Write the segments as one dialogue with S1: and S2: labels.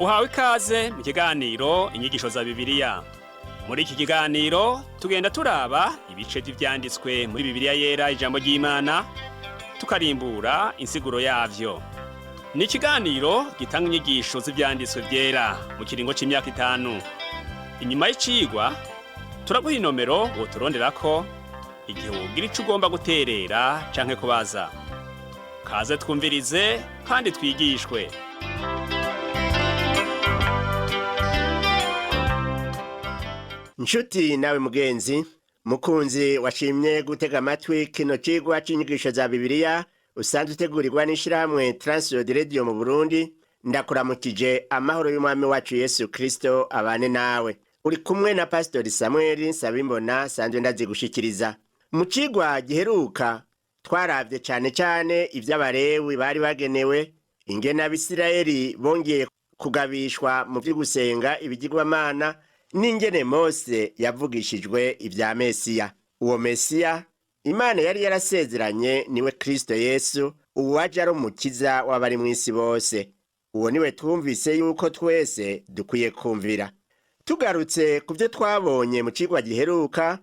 S1: Uhawe ikaze mu kiganiro inyigisho za Bibiliya. Muri iki kiganiro tugenda turaba ibice vy'ivyanditswe muri Bibiliya yera ijambo ry'Imana, tukarimbura insiguro yavyo. Ni ikiganiro gitanga inyigisho z'ivyanditswe vyera mu kiringo c'imyaka 5. Inyuma y'icigwa turaguha inomero woturonderako igihe wogira ico ugomba guterera canke kubaza. Kaze twumvirize kandi twigishwe.
S2: Nshuti nawe mugenzi, mukunzi washimye gutega amatwi kino cigwa c'inyigisho za Bibiliya usanzwe utegurirwa n'ishirahamwe Transworld Radio mu Burundi, ndakuramukije amahoro y'umwami wacu Yesu Kristo abane nawe. Uri kumwe na Pastor Samuel Nsabimbona sanzwe ndazigushikiriza. Mu cigwa giheruka twaravye cane ivy'Abalewi bari bagenewe, ingene Abisirayeli bongeye kugabishwa mu vy'ugusenga ibigirwamana, n'ingene Mose yavugishijwe ivya Mesiya. Uwo Mesiya Imana yari yarasezeranye niwe Kristo Yesu, uwaje ari umukiza w'abari mw'isi bose. Uwo niwe twumvise yuko twese dukwiye kumvira. Tugarutse kuvyo twabonye mu cigwa giheruka,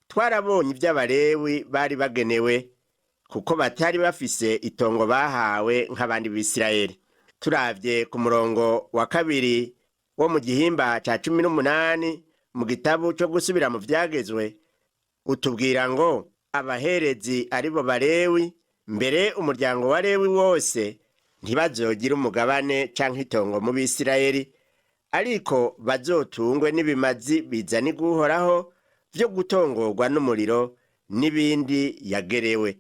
S2: twarabonye ivy'Abalewi bari bagenewe kuko batari bafise itongo bahawe nk'abandi b'Isirayeli. Turavye ku murongo wa 2 wo mu gihimba ca 18 mu gitabu co gusubira mu vyagezwe, utubwira ngo abaherezi aribo Balewi, mbere umuryango wa Lewi wose ntibazogira umugabane canke itongo mu Bisirayeli, ariko bazotungwe n'ibimazi bizanirwa Uhoraho vyo gutongorwa n'umuriro n'ibindi yagerewe.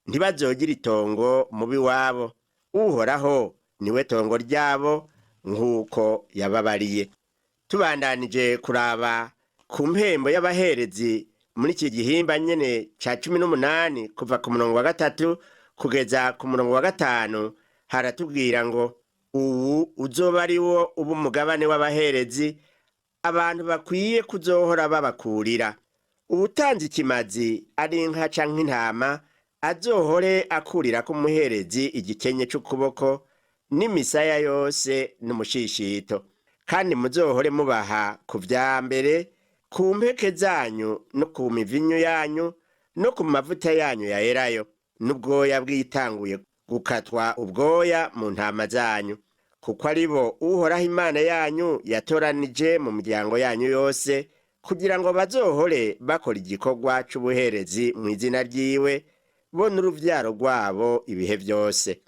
S2: Ntibazogira itongo mu biwabo, Uhoraho niwe tongo ryabo nk'uko yababariye. Tubandanije kuraba ku mpembo y'abaherezi muri iki gihimba nyene ca 18 kuva ku murongo wa 3 kugeza ku murongo wa 5, haratubwira ngo ubu uzoba ari wo uba umugabane w'abaherezi, abantu bakwiye kuzohora babakurira. Uwutanze ikimazi ari inka canke intama azohore akurira ku muherezi igikenye c'ukuboko n'imisaya yose n'umushishito, kandi muzohore mubaha ku vya mbere, ku mpeke zanyu no ku mivinyu yanyu no ku mavuta yanyu ya elayo, n'ubwoya bwitanguye gukatwa ubwoya mu ntama zanyu, kuko aribo Uhoraho Imana yanyu yatoranije mu miryango yanyu yose, kugira ngo bazohore bakora igikorwa c'ubuherezi mu izina ryiwe, bo n'uruvyaro rwabo ibihe vyose.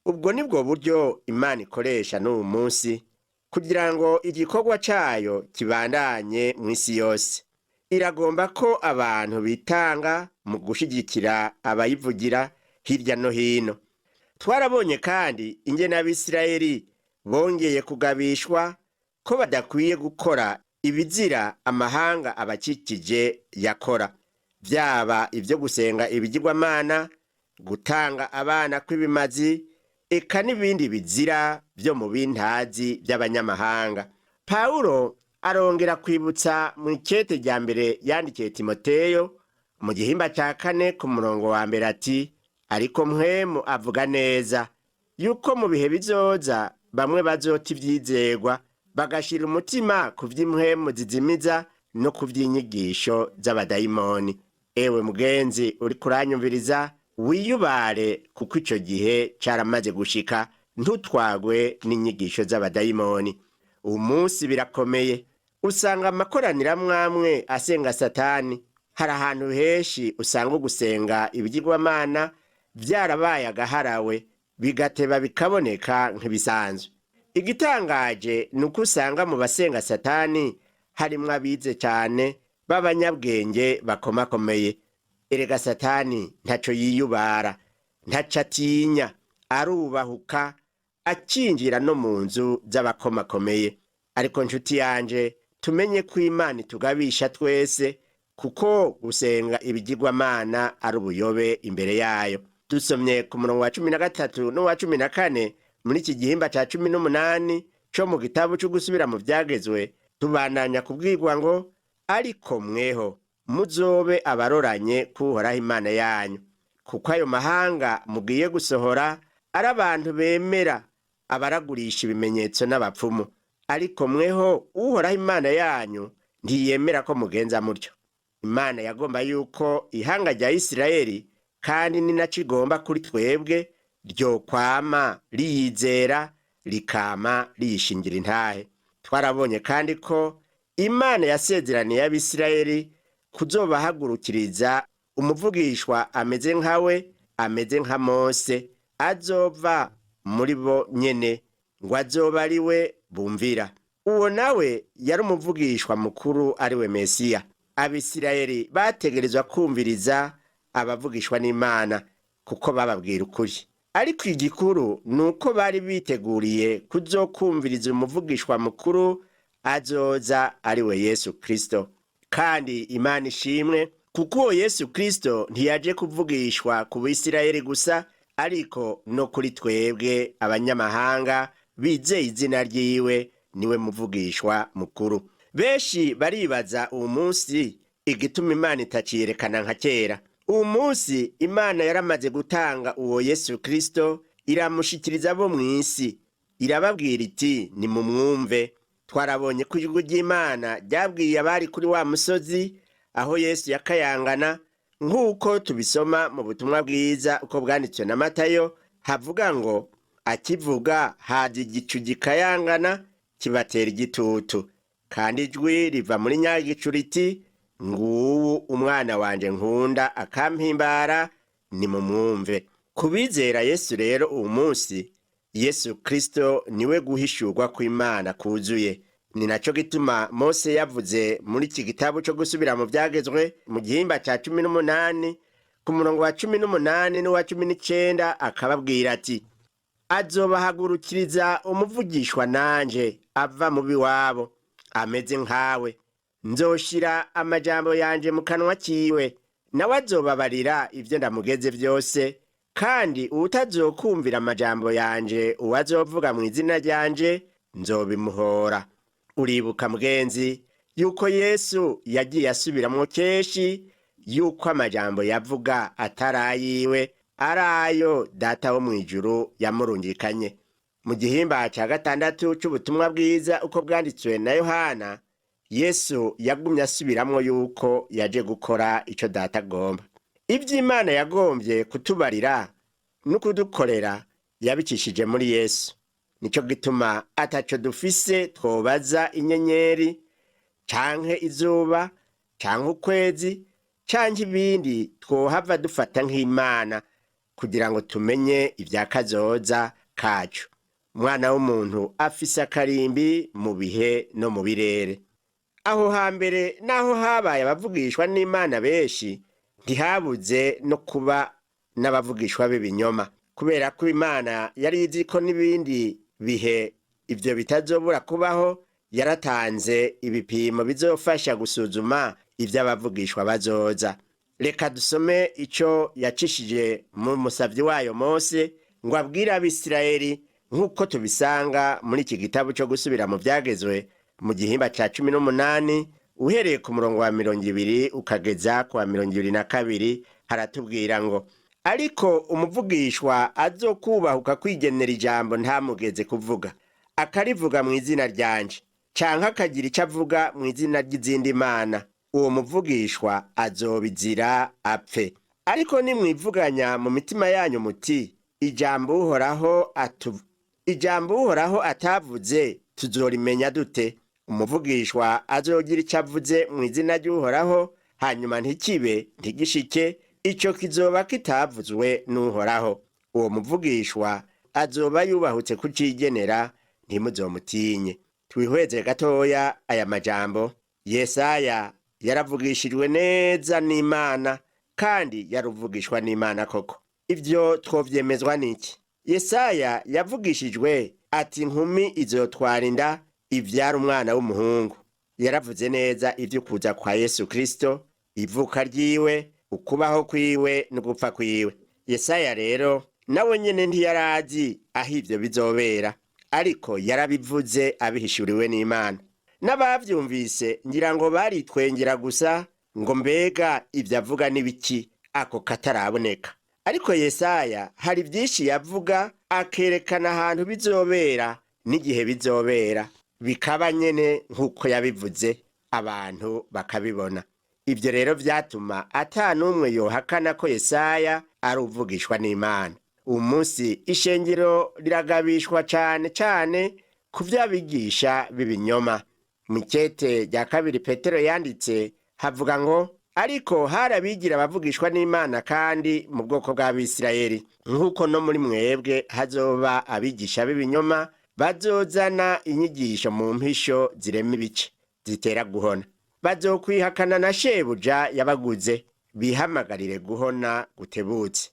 S2: Ubwo nibwo buryo Imana ikoresha n'uyu munsi kugira ngo igikorwa cayo kibandanye mw'isi yose. Iragomba ko abantu bitanga mu gushigikira abayivugira hirya no hino. Twarabonye kandi ingene Abisirayeli bongeye kugabishwa ko badakwiye gukora ibizira amahanga abakikije yakora, vyaba ivyo gusenga ibigirwamana, gutanga abana kw'ibimazi, eka n'ibindi bizira vyo mu bintazi vy'abanyamahanga. Pawulo arongera kwibutsa mu ikete rya mbere yandikiye Timoteyo mu gihimba ca 4 ku murongo wa 1 ati, ariko Mpwemu avuga neza yuko mu bihe bizoza bamwe bazota ivyizegwa, bagashira umutima ku vy'impwemu zizimiza no ku vy'inyigisho z'abadayimoni. Ewe mugenzi uri kuranyumviriza, wiyubare kuko ico gihe caramaze gushika, ntutwagwe n'inyigisho z'abadayimoni. Uyu munsi birakomeye, usanga amakoraniro amwamwe asenga Satani. Hari ahantu henshi usanga gusenga ibigirwamana vyarabaye agaharawe, bigateba bikaboneka nk'ibisanzwe. Igitangaje nuko usanga mu basenga Satani harimwo abize cane b'abanyabwenge bakomakomeye. Erega Satani ntaco yiyubara, ntaco atinya, arubahuka, acinjira no mu nzu z'abakomakomeye. Ariko nshuti yanje, tumenye ko Imana itugabisha twese, kuko gusenga ibigirwamana ari ubuyobe imbere yayo. Dusomye ku murongo wa 13 no wa 14 muri iki gihimba ca 18 co mu gitabu cyo gusubira mu vyagezwe, tubandanya kubwirwa ngo ariko mweho muzobe abaroranye kuhoraho Imana yanyu, kuko ayo mahanga mugiye gusohora ari abantu bemera abaragurisha ibimenyetso n'abapfumu. Ariko mweho uhoraho Imana yanyu ntiyemera ko mugenza mutyo. Imana yagomba yuko ihanga rya Isirayeli, kandi ni naco igomba kuri twebwe, ryokwama riyizera rikama riyishingira intahe. Twarabonye kandi ko Imana yasezeraniye ab'Isirayeli kuzobahagurukiriza umuvugishwa ameze nkawe, ameze nka Mose, azova muri bo nyene, ngo azoba ari we bumvira. Uwo nawe yari umuvugishwa mukuru, ari we Mesiya. Abisirayeli bategerezwa kumviriza abavugishwa n'Imana kuko bababwira ukuri. Ariko igikuru nuko bari biteguriye kuzokumviriza umuvugishwa mukuru azoza, ari we Yesu Kristo. Kandi Imana ishimwe kuko Yesu Kristo ntiyaje kuvugishwa ku Bisirayeli gusa, ariko no kuri twebwe abanyamahanga bizeye izina ryiwe, niwe muvugishwa mukuru. Benshi baribaza uwo munsi igituma Imana itaciyerekana nka kera. Uwo munsi Imana yaramaze gutanga uwo Yesu Kristo, iramushikiriza abo mw'isi, irababwira iti nimumwumve. Twarabonye ko ijwi ry'Imana ryabwiye abari kuri wa musozi aho Yesu yakayangana, nk'uko tubisoma mu butumwa bwiza uko bwanditswe na Matayo, havuga ngo akivuga haza igicu gikayangana kibatera igitutu, kandi ijwi riva muri nyagicu riti, nguwu umwana wanje nkunda akampimbara, nimumwumve. Kubizera Yesu rero uwo munsi, Yesu Kristo niwe guhishurwa kw'Imana kuzuye. Ni naco gituma Mose yavuze muri iki gitabo cyo gusubira mu byagezwe mu gihimba ca 18 ku murongo wa 18 n'uwa 19, akababwira ati, azobahagurukiriza umuvugishwa nanje ava mu biwabo, ameze nkawe. Nzoshira amajambo yanje mu kanwa kiwe, nawe azobabarira ivyo ndamugeze vyose. Kandi utazokumvira amajambo yanje uwazovuga mu izina ryanje, nzobimuhora. Uribuka mugenzi yuko Yesu yagiye asubiramwo kenshi yuko amajambo yavuga atarayiwe, arayo Data wo mw'ijuru yamurungikanye. Mu gihimba ca 6 c'ubutumwa bwiza uko bwanditswe na Yohana, Yesu yagumye asubiramwo yuko yaje gukora ico Data agomba. Ivy'Imana yagombye kutubarira no kudukorera yabicishije muri Yesu. Nico gituma ataco dufise twobaza inyenyeri, canke izuba, canke ukwezi, canke ibindi twohava dufata nk'Imana, kugira ngo tumenye ivya kazoza kacu. Umwana w'umuntu afise akarimbi mu bihe no mu birere. Aho hambere naho habaye abavugishwa n'Imana benshi, ntihabuze no kuba n'abavugishwa b'ibinyoma, kubera ko Imana yari izi ko n'ibindi bihe ivyo bitazobura kubaho. Yaratanze ibipimo bizofasha gusuzuma ivyo abavugishwa bazoza. Reka dusome ico yacishije mu musavyi wayo Mose ngo abwire ab'Isirayeli, nk'uko tubisanga muri iki gitabo cyo gusubira mu byagezwe mu gihimba ca 18 uhereye ku murongo wa 20 ukageza ku wa 22. Haratubwira ngo, ariko umuvugishwa azokubahuka kwigenera ijambo ntamugeze kuvuga, akarivuga mu izina ryanje, canke akagira ico avuga mu izina ry'izindi mana, uwo muvugishwa azobizira apfe. Ariko nimwivuganya mu mitima yanyu muti, ijambo uhoraho atavuze tuzorimenya dute? Umuvugishwa azogira ico avuze mu izina ry'Uhoraho, hanyuma ntikibe ntigishike, ico kizoba kitavuzwe n'Uhoraho. Uwo muvugishwa azoba yubahutse kucigenera, ntimuzomutinye. Twihweze gatoya aya majambo. Yesaya yaravugishijwe neza n'Imana, kandi yaruvugishwa n'Imana koko. Ivyo twovyemezwa n'iki? Yesaya yavugishijwe ati, inkumi izotwara inda ivyara umwana w'umuhungu. Yaravuze neza ivyo kuza kwa Yesu Kristo, ivuka ryiwe, ukubaho kwiwe n'ugupfa kwiwe. Yesaya rero nawe nyene ntiyarazi aho ivyo bizobera, ariko yarabivuze abihishuriwe n'Imana. N'abavyumvise ngira ngo baritwengera gusa ngo mbega ivyo avuga n'ibiki ako kataraboneka. ariko Yesaya hari byinshi yavuga akerekana ahantu bizobera n'igihe bizobera, bikaba nyene nk'uko yabivuze abantu bakabibona. Ibyo rero vyatuma ata n'umwe yohakana ko Yesaya ari uvugishwa n'Imana. Uyu munsi ishengero riragabishwa cane cane ku vy'abigisha b'ibinyoma. Mw'ikete rya kabiri Petero yanditse havuga ngo ariko hari abigira abavugishwa n'Imana kandi mu bwoko bw'Abisirayeli, nk'uko no muri mwebwe hazoba abigisha b'ibinyoma bazozana inyigisho mu mpisho zirema ibice zitera guhona. Bazokwihakana na shebuja yabaguze, bihamagarire guhona gutebutse.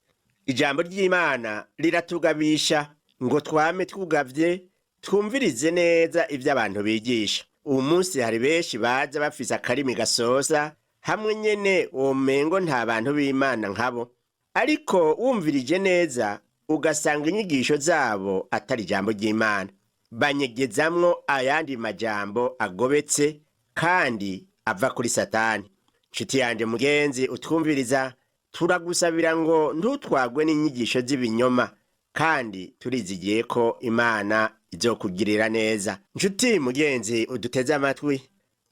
S2: Ijambo ry'Imana riratugabisha ngo twame twugavye twumvirize neza ivyo abantu bigisha. Uyu munsi hari benshi baza bafise akarimi gasosa, hamwe nyene womengo nta bantu b'Imana nkabo, ariko wumvirije neza ugasanga inyigisho zabo atari ijambo ry'Imana. Banyegezamwo ayandi majambo agobetse kandi ava kuri Satani. Nshuti yanje mugenzi utwumviriza, turagusabira ngo ntutwagwe n'inyigisho z'ibinyoma, kandi turizigiye ko Imana izokugirira neza. Nshuti mugenzi uduteze amatwi,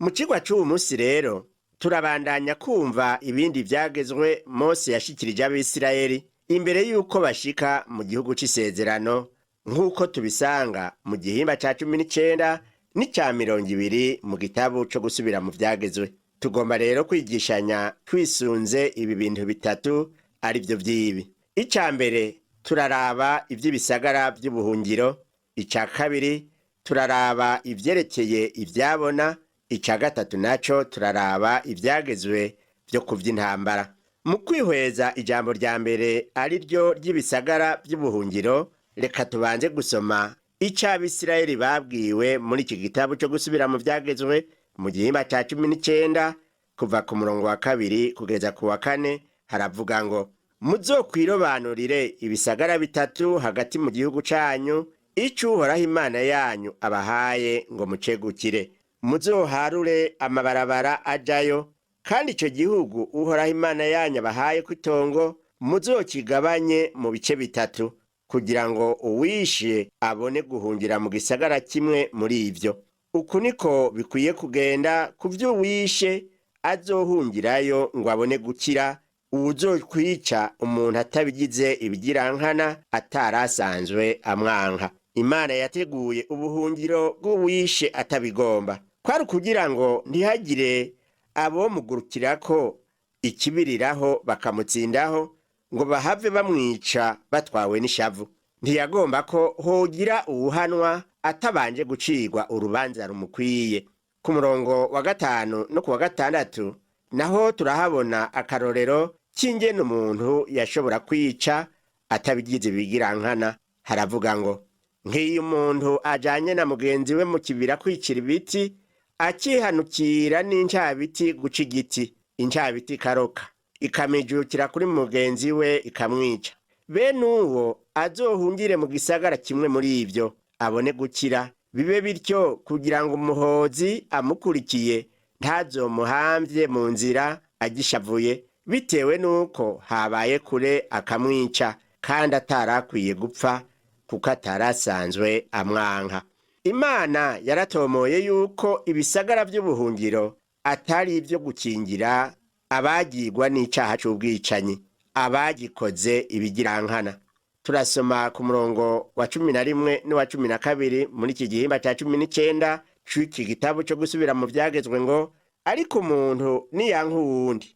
S2: mu cigwa c'uyu munsi rero turabandanya kumva ibindi vyagezwe Mose yashikirije Abisirayeli imbere yuko bashika mu gihugu c'isezerano, nk'uko tubisanga mu gihimba ca 19 n'icya 20 mu gitabo co gusubira mu vyagezwe. Tugomba rero kwigishanya twisunze ibi bintu bitatu ari byo vyibi. Ica mbere turaraba ivy'ibisagara vy'ubuhungiro, ica kabiri turaraba ivyerekeye ivyabona, ica gatatu naco turaraba ivyagezwe vyo kuvy'intambara. Mu kwihweza ijambo rya mbere ari ryo ry'ibisagara vy'ubuhungiro, reka tubanze gusoma ico Abisirayeli babwiwe muri iki gitabo co gusubira mu vyagezwe mu gihimba ca 19 kuva ku murongo wa 2 kugeza ku wa 4. Haravuga ngo muzokwirobanurire ibisagara bitatu hagati mu gihugu canyu, ico Uhoraho Imana yanyu abahaye ngo mucegukire. Muzoharure amabarabara ajayo, kandi ico gihugu Uhoraho Imana yanyu abahaye kw'itongo muzokigabanye mu bice bitatu, kugira ngo uwishe abone guhungira mu gisagara kimwe muri ivyo. Uku niko bikwiye kugenda ku vy'uwishe azohungirayo ngo abone gukira, uwuzokwica umuntu atabigize ibigirankana atarasanzwe amwanka. Imana yateguye ubuhungiro bw'uwishe atabigomba, kwari kugira ngo ntihagire abomugurukirako ikibiriraho bakamutsindaho ngo bahave bamwica batwawe n'ishavu. Ntiyagomba ko hogira uwuhanwa atabanje gucirwa urubanza rumukwiye. Ku murongo wa 5 no ku wa 6 naho turahabona akarorero c'ingene umuntu yashobora kwica atabigize ibigirankana. Haravuga ngo nk'iyo umuntu ajanye na mugenzi we mu kibira kwicira ibiti, akihanukira n'incabiti guca igiti, incabiti ikaroka ikamijukira kuri mugenzi we ikamwica, bene uwo azohungire mu gisagara kimwe muri ivyo abone gukira. Bibe bityo kugira ngo umuhozi amukurikiye ntazomuhamvye mu nzira agishavuye, bitewe nuko habaye kure akamwica, kandi atarakwiye gupfa kuko atarasanzwe amwanka. Imana yaratomoye yuko ibisagara vy'ubuhungiro atari ivyo gukingira abagirwa n'icaha c'ubwicanyi, abagikoze ibigirankana. Turasoma ku murongo wa 11 n'uwa 12 muri iki gihimba ca 19 c'iki gitabo co gusubira mu vyagezwe ngo ariko umuntu niyanka uwundi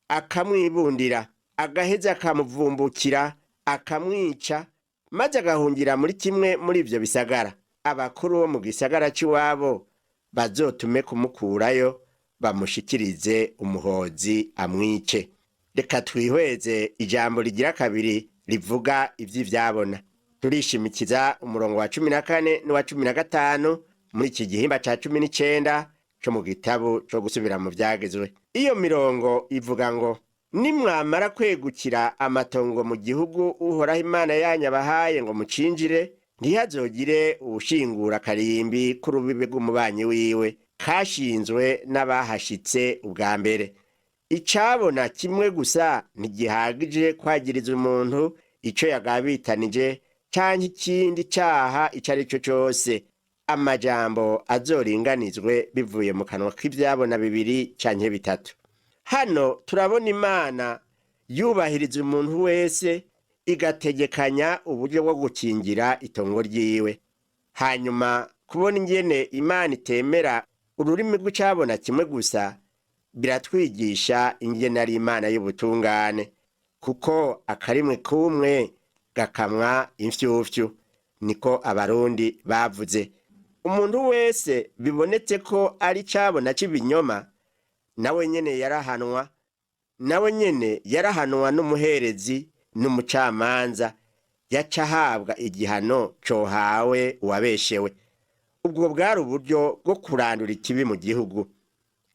S2: akamwibundira, agaheza akamuvumbukira akamwica, maze agahungira muri kimwe muri ivyo bisagara, abakuru bo mu gisagara c'iwabo bazotume kumukurayo bamushikirize umuhozi amwice. Reka twihweze ijambo rigira kabiri rivuga ivy'ivyabona. Turishimikiza umurongo wa 14 n'uwa 15 muri iki gihimba ca 19 co mu gitabo co gusubira mu vyagezwe. Iyo mirongo ivuga ngo nimwamara kwegukira amatongo mu gihugu Uhoraho Imana yanyu abahaye ngo mucinjire, ntihazogire uwushingura karimbi ku rubibe rw'umubanyi wiwe kashinzwe n'abahashitse ubwa mbere. icabona kimwe gusa ntigihagije kwagiriza umuntu ico yagabitanije canke ikindi caha ico ari cyo cose. Amajambo azoringanizwe bivuye mu kanwa k'ivyabona bibiri canke bitatu. Hano turabona Imana yubahiriza umuntu wese igategekanya uburyo bwo gukingira itongo ryiwe. Hanyuma kubona ingene Imana itemera ururimi rw'icabona kimwe gusa biratwigisha ingene ari Imana y'ubutungane, kuko akarimwe kumwe gakamwa imfyufyu, niko abarundi bavuze. Umuntu wese bibonetse ko ari cabona c'ibinyoma nawe nyene yarahanwa n'umuherezi n'umucamanza, yaca ahabwa igihano cohawe uwabeshewe. Ubwo bwari uburyo bwo kurandura ikibi mu gihugu.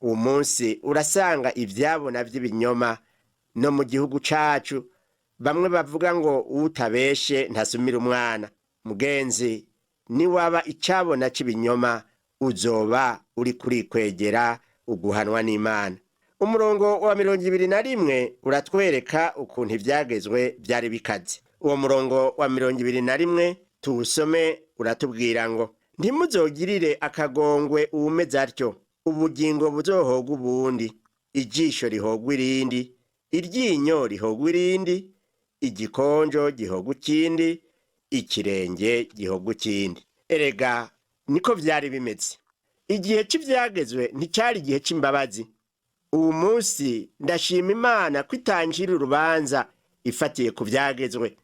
S2: Uwo munsi urasanga ivyabona vy'ibinyoma no mu gihugu cacu. Bamwe bavuga ngo utabeshe ntasumira umwana. Mugenzi, niwaba icabona c'ibinyoma uzoba uri kurikwegera uguhanwa n'Imana. Umurongo wa 21 uratwereka ukuntu ivyagezwe byari bikaze. Uwo murongo wa 21 tuwusome uratubwira ngo ntimuzogirire akagongwe uwumeze atyo, ubugingo buzohogwa ubundi, ijisho rihogwa irindi, iryinyo rihogwa irindi, igikonjo gihogwa ikindi, ikirenge gihogwa ikindi. Erega niko vyari bimeze. Igihe c'ivyagezwe nticari igihe c'imbabazi. Uwu munsi ndashima Imana ko itangira urubanza ifatiye ku vyagezwe.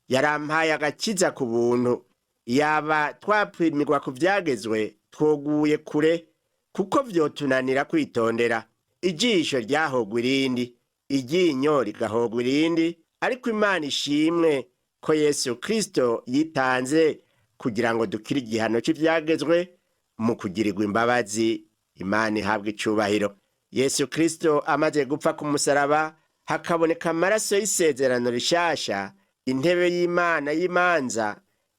S2: Yarampaye agakiza ku buntu. Yaba twapimirwa ku vyagezwe twoguye kure, kuko vyotunanira kwitondera. Ijisho ryahogwa irindi, iryinyo rigahogwa irindi, ariko Imana ishimwe ko Yesu Kristo yitanze kugira ngo dukire igihano c'ivyagezwe mu kugirirwa imbabazi. Imana ihabwa icubahiro. Yesu Kristo amaze gupfa ku musaraba, hakaboneka amaraso y'isezerano rishasha, intebe y'Imana y'imanza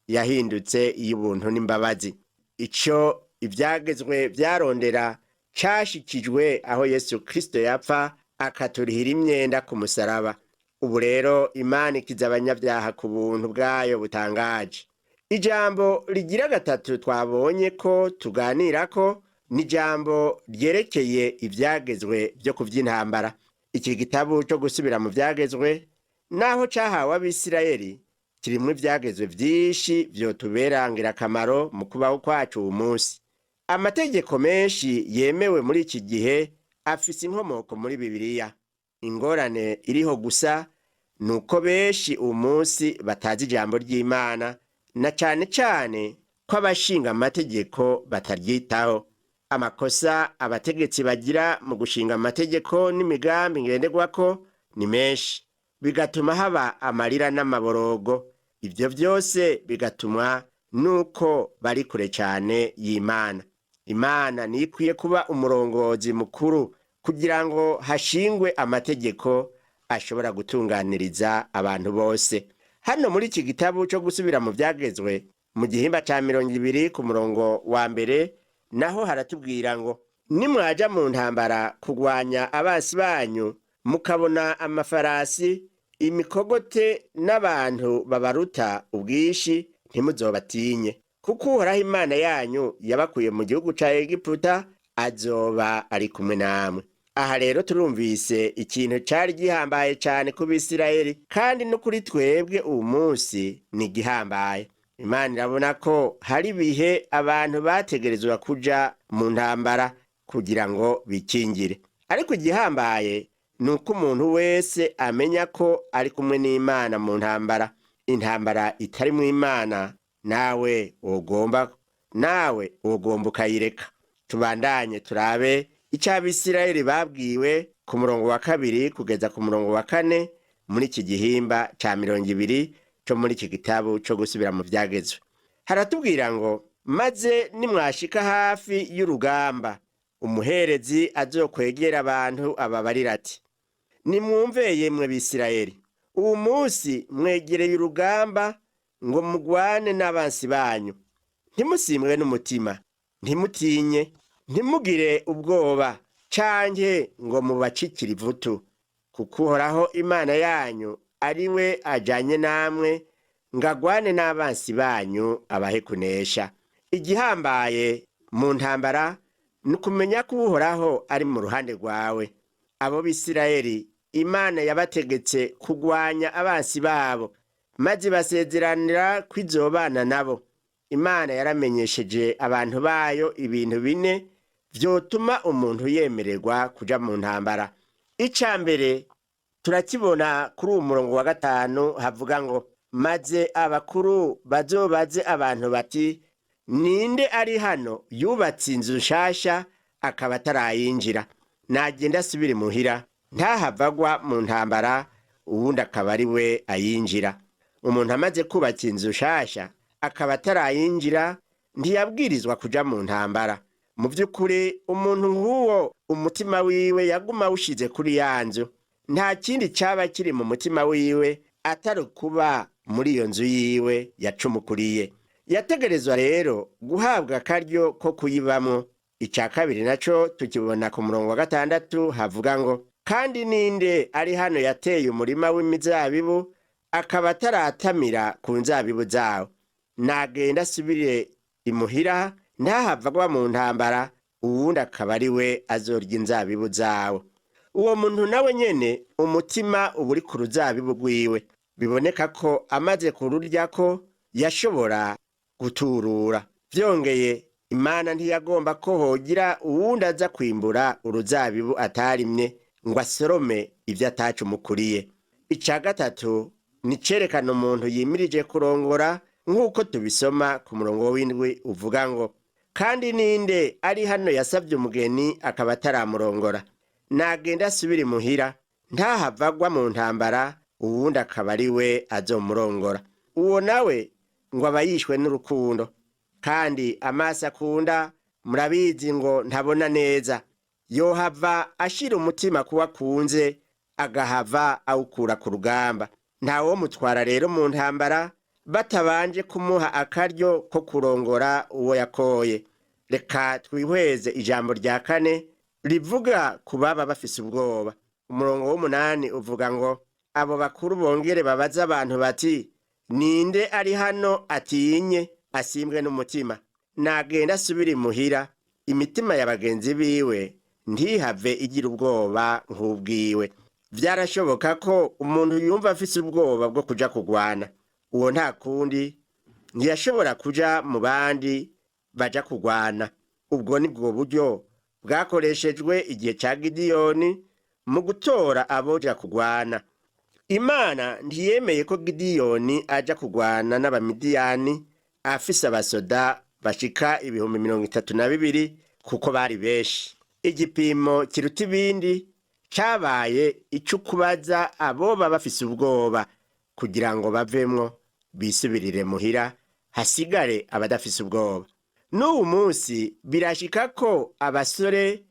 S2: yahindutse iy'ubuntu n'imbabazi. Ico ivyagezwe vyarondera cashikijwe aho Yesu Kristo yapfa akaturihira imyenda ku musaraba. Ubu rero Imana ikiza abanyabyaha ku buntu bwayo butangaje. Ijambo rigira gatatu twabonye ko tuganirako ni ijambo ryerekeye ivyagezwe byo kuvy'intambara. Iki gitabo cyo gusubira mu vyagezwe naho cahawe Abisirayeli kirimwe ivyagezwe vyinshi vyotubera ngirakamaro mu kubaho kwacu uyu munsi. Amategeko menshi yemewe muri iki gihe afise inkomoko muri Bibiliya. Ingorane iriho gusa nuko benshi uyu munsi batazi ijambo ry'Imana, na cane cane ko abashinga amategeko bataryitaho. Amakosa abategetsi bagira mu gushinga amategeko n'imigambi ngenderwako ni menshi, bigatuma haba amarira n'amaborogo. Ivyo vyose bigatuma nuko bari kure cane y'Imana. Imana ni ikwiye kuba umurongozi mukuru kugira ngo hashingwe amategeko ashobora gutunganiriza abantu bose. Hano muri iki gitabo cyo gusubira mu vyagezwe mu gihimba ca 20 ku murongo wa mbere naho haratubwira ngo nimwaja mu ntambara kugwanya abasi banyu, mukabona amafarasi, imikogote n'abantu babaruta ubwishi, ntimuzobatinye, kuko Uhoraho Imana yanyu yabakuye mu gihugu ca Egiputa azoba ari kumwe namwe. Aha rero turumvise ikintu cari gihambaye cane ku Bisirayeli, kandi no kuri twebwe uyu munsi ni gihambaye. Imana irabona ko hari bihe abantu bategerezwa kuja mu ntambara kugira ngo bikingire, ariko igihambaye nuko umuntu wese amenya ko ari kumwe n'Imana mu ntambara. Intambara itari mu Imana nawe wogomba ukayireka. Tubandanye turabe icyo Abisirayeli babwiwe ku murongo wa 2 kugeza ku murongo wa 4 muri iki gihimba ca 20 cyo muri iki gitabo cyo gusubira mu vyagezwe. Haratubwira ngo maze nimwashika hafi y'urugamba, umuherezi azokwegera abantu ababarira ati, nimwumve yemwe Bisirayeli, ubu munsi mwegereye urugamba ngo mugwane n'abansi banyu. Ntimusimwe n'umutima, ntimutinye, ntimugire ubwoba, canke ngo mubacikire ivutu, kuko Uhoraho Imana yanyu ari we ajanye namwe ngo agwane n'abansi banyu abahe kunesha. Igihambaye mu ntambara ni ukumenya ko Uhoraho ari mu ruhande rwawe. Abo Bisirayeli Imana yabategetse kugwanya abansi babo, maze basezeranira ko izobana nabo. Imana yaramenyesheje abantu bayo ibintu bine vyotuma umuntu yemererwa kuja mu ntambara. Ica mbere turakibona kuri uwo murongo wa 5 havuga ngo, maze abakuru bazobaze abantu bati, ninde ari hano yubatse inzu nshasha akaba atarayinjira? Nagenda asubire muhira, ntahavagwa mu ntambara, uwundi akaba ari we ayinjira. Umuntu amaze kubaka inzu nshasha akaba atarayinjira, ntiyabwirizwa kuja mu ntambara. Mu vy'ukuri umuntu nk'uwo umutima wiwe yaguma ushize kuri ya nzu, nta kindi caba kiri mu mutima wiwe atari kuba muri iyo nzu yiwe yacumukuriye. Yategerezwa rero guhabwa akaryo ko kuyibamwo. Ica kabiri naco tukibona ku murongo wa 6 havuga ngo, kandi ninde ari hano yateye umurima w'imizabibu akaba ataratamira ku nzabibu zawo? Nagenda asubire imuhira, ntahavagwa mu ntambara, uwundi akaba ari we azorya inzabibu zawo. Uwo muntu nawe nyene umutima uba uri ku ruzabibu rwiwe. Biboneka ko amaze kururyako yashobora guturura. Vyongeye Imana ntiyagomba ko hogira uwundi aza kwimbura uruzabibu atarimye ngo asorome ivyo atacumukuriye. Ica gatatu ni cerekana umuntu yimirije kurongora, nk'uko tubisoma ku murongo w'7 uvuga ngo, kandi ninde ari hano yasavye umugeni akaba ataramurongora? Nagenda asubire muhira, ntahavagwa mu ntambara, uwundi akaba ari we azomurongora. Uwo nawe ngo aba yishwe n'urukundo, kandi amaso akunda murabizi ngo ntabona neza. Yohava ashira umutima kuwa kunze, agahava awukura ku rugamba. Ntawo mutwara rero mu ntambara batabanje kumuha akaryo ko kurongora uwo yakoye. Reka twihweze ijambo rya 4 rivuga ku baba bafise ubwoba. Umurongo w'8 uvuga ngo, abo bakuru bongere babaza abantu bati, ninde ari hano atinye asimbwe n'umutima? Nagenda asubire muhira, imitima ya bagenzi biwe ntihave igira ubwoba nk'ubwiwe. Vyarashoboka ko umuntu yumva afise ubwoba bwo kuja kugwana. Uwo nta kundi ntiyashobora kuja mu bandi baja kugwana. Ubwo ni bwo buryo bwakoreshejwe igihe ca Gidiyoni mu gutora aboja kugwana. Imana ntiyemeye ko Gidiyoni aja kugwana n'Abamidiyani afise abasoda bashika 32,000 kuko bari benshi. Igipimo kiruta ibindi cabaye ico kubaza aboba bafise ubwoba kugira ngo bavemwo bisubirire muhira, hasigare abadafise ubwoba. N'ubu munsi birashika ko abasore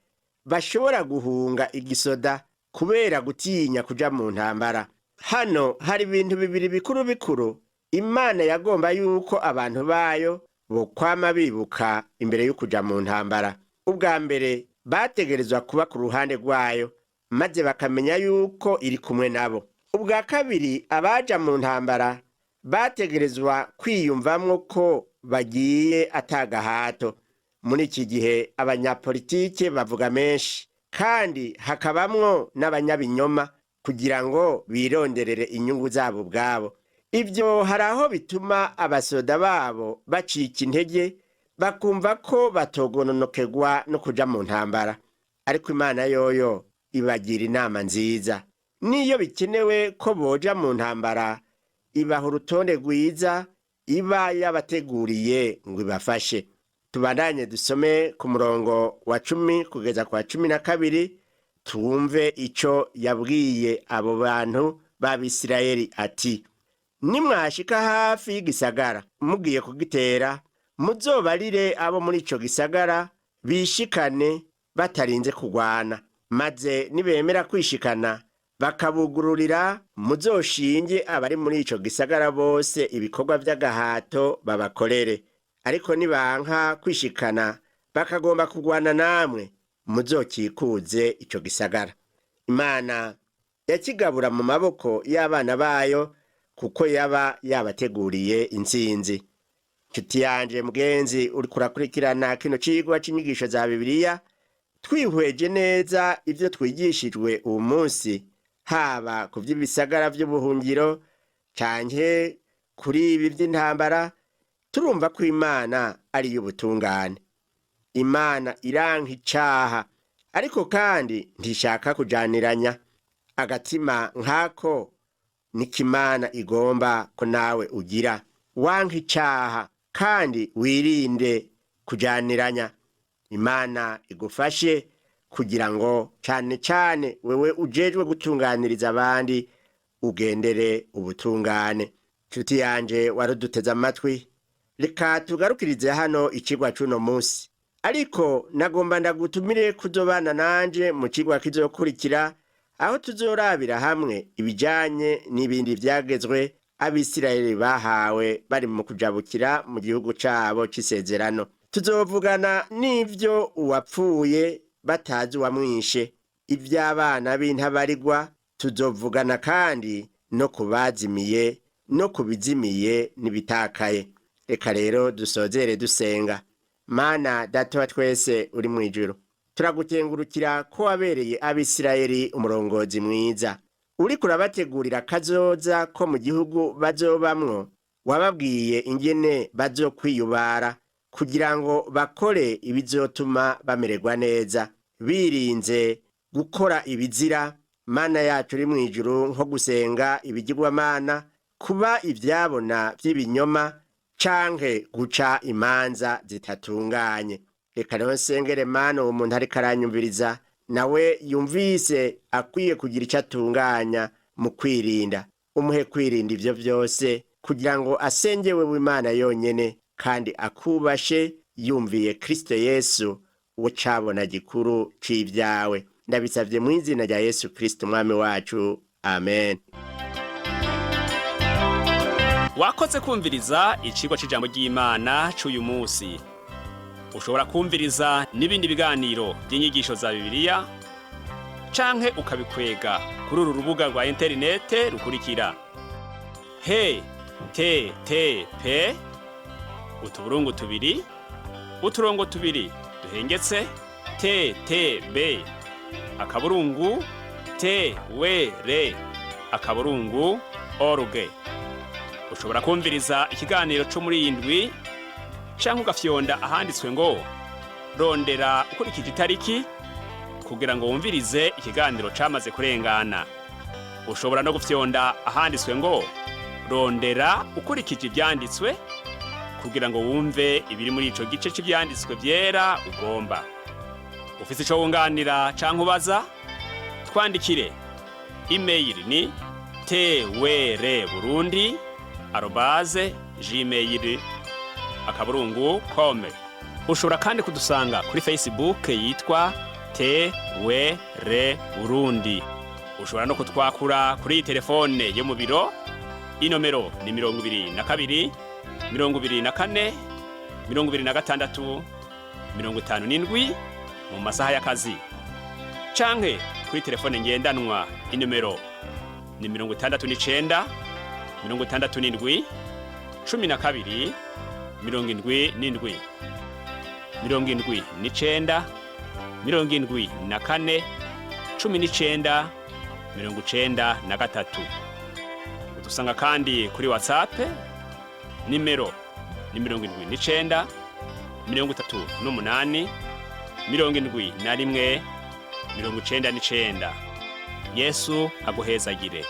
S2: bashobora guhunga igisoda kubera gutinya kuja mu ntambara. Hano hari ibintu bibiri bikuru bikuru Imana yagomba yuko abantu bayo bokwama bibuka imbere yo kuja mu ntambara. Ubwa mbere bategerezwa kuba ku ruhande rwayo, maze bakamenya yuko iri kumwe nabo. Ubwa kabiri abaja mu ntambara bategerezwa kwiyumvamwo ko bagiye atagahato. Muri iki gihe abanyapolitike bavuga menshi, kandi hakabamwo n'abanyabinyoma kugira ngo bironderere inyungu zabo ubwabo. Ivyo hari aho bituma abasoda babo bacika intege, bakumva ko batogononokegwa no kuja mu ntambara. Ariko Imana yoyo ibagira inama nziza. Niyo bikenewe ko boja mu ntambara, ibaha urutonde rwiza iba yabateguriye ngo ibafashe. Tubandanye dusome ku murongo wa 10 kugeza kwa 12, twumve ico yabwiye abo bantu b'Abisirayeli ati, nimwashika hafi y'igisagara mugiye kugitera, muzobarire abo muri ico gisagara bishikane batarinze kugwana, maze nibemera kwishikana bakabugururira, muzoshinge abari muri ico gisagara bose ibikorwa vy'agahato babakorere. Ariko nibanka kwishikana bakagomba kugwana namwe, muzokikuze ico gisagara. Imana yakigabura mu maboko y'abana bayo kuko yaba yabateguriye intsinzi. Nshuti yanje mugenzi uriko urakurikirana kino cigwa c'inyigisho za Bibiliya, twihweje neza ivyo twigishijwe uwu munsi, haba ku vy'ibisagara vy'ubuhungiro canke kuri ibi vy'intambara, turumva ko Imana ari y'ubutungane. Imana iranka icaha, ariko kandi ntishaka kujaniranya. Agatima nkako niko Imana igomba ko nawe ugira. Wanka icaha kandi wirinde kujaniranya. Imana igufashe kugira ngo cane cane wewe ujejwe gutunganiriza abandi ugendere ubutungane. Nshuti yanje waruduteze amatwi, reka tugarukirize hano icigwa c'uno munsi. Ariko nagomba ndagutumire kuzobana nanje mu cigwa kizokurikira, aho tuzorabira hamwe ibijanye n'ibindi vyagezwe Abisirayeli bahawe bari mu kujabukira mu gihugu cabo c'isezerano. Tuzovugana n'ivyo uwapfuye batazi uwamwishe, ivy'abana b'intabarigwa. Tuzovugana kandi no kubazimiye no kubizimiye n'ibitakaye. Reka rero dusozere dusenga. Mana Data wa twese uri mw'ijuru, turagukengurukira ko wabereye Abisirayeli umurongozi mwiza. Uriko urabategurira kazoza ko mu gihugu bazobamwo. Wababwiye ingene bazokwiyubara kugira ngo bakore ibizotuma bamererwa neza, birinze gukora ibizira. Mana yacu uri mw'ijuru, nko gusenga ibigirwamana, kuba ivyabona vy'ibinyoma, canke guca imanza zitatunganye. Reka rero nsengere Mana uwo muntu ariko aranyumviriza, nawe yumvise akwiye kugira ico atunganya mu kwirinda. Umuhe kwirinda ivyo vyose kugira ngo asenge wewe Imana yonyene, kandi akubashe yumviye Kristo Yesu uwo cabona gikuru c'ivyawe. Ndabisavye mu izina rya Yesu Kristo umwami wacu, amen.
S1: Wakoze kumviriza icigwa c'ijambo ry'Imana c'uyu musi. Ushobora kumviriza n'ibindi biganiro by'inyigisho za Bibiliya, canke ukabikwega kuri uru rubuga rwa interinete rukurikira: http utuburungu tubiri uturongo tubiri duhengetse ttb akaburungu twr akaburungu org. Ushobora kumviriza ikiganiro co muri iyi ndwi, canke ugafyonda ahanditswe ngo rondera ukurikije itariki kugira ngo wumvirize ikiganiro camaze kurengana. Ushobora no gufyonda ahanditswe ngo rondera ukurikije ivyanditswe kugira ngo wumve ibiri muri ico gice c'ivyanditswe vyera ugomba. Ufise ico wunganira canke ubaza, twandikire. Email ni twrburundi@gmail.com. Ushobora kandi kudusanga kuri Facebook yitwa TWR Burundi. Ushobora no kutwakura kuri telefone yo mu biro. Inomero ni 22 24 26 57 mu masaha y'akazi. Canke kuri telefone ngendanwa, inomero ni 69 67 12 77 79 74 19 93. Udusanga kandi kuri WhatsApp, nimero ni 79 38 71 99. Yesu aguhezagire.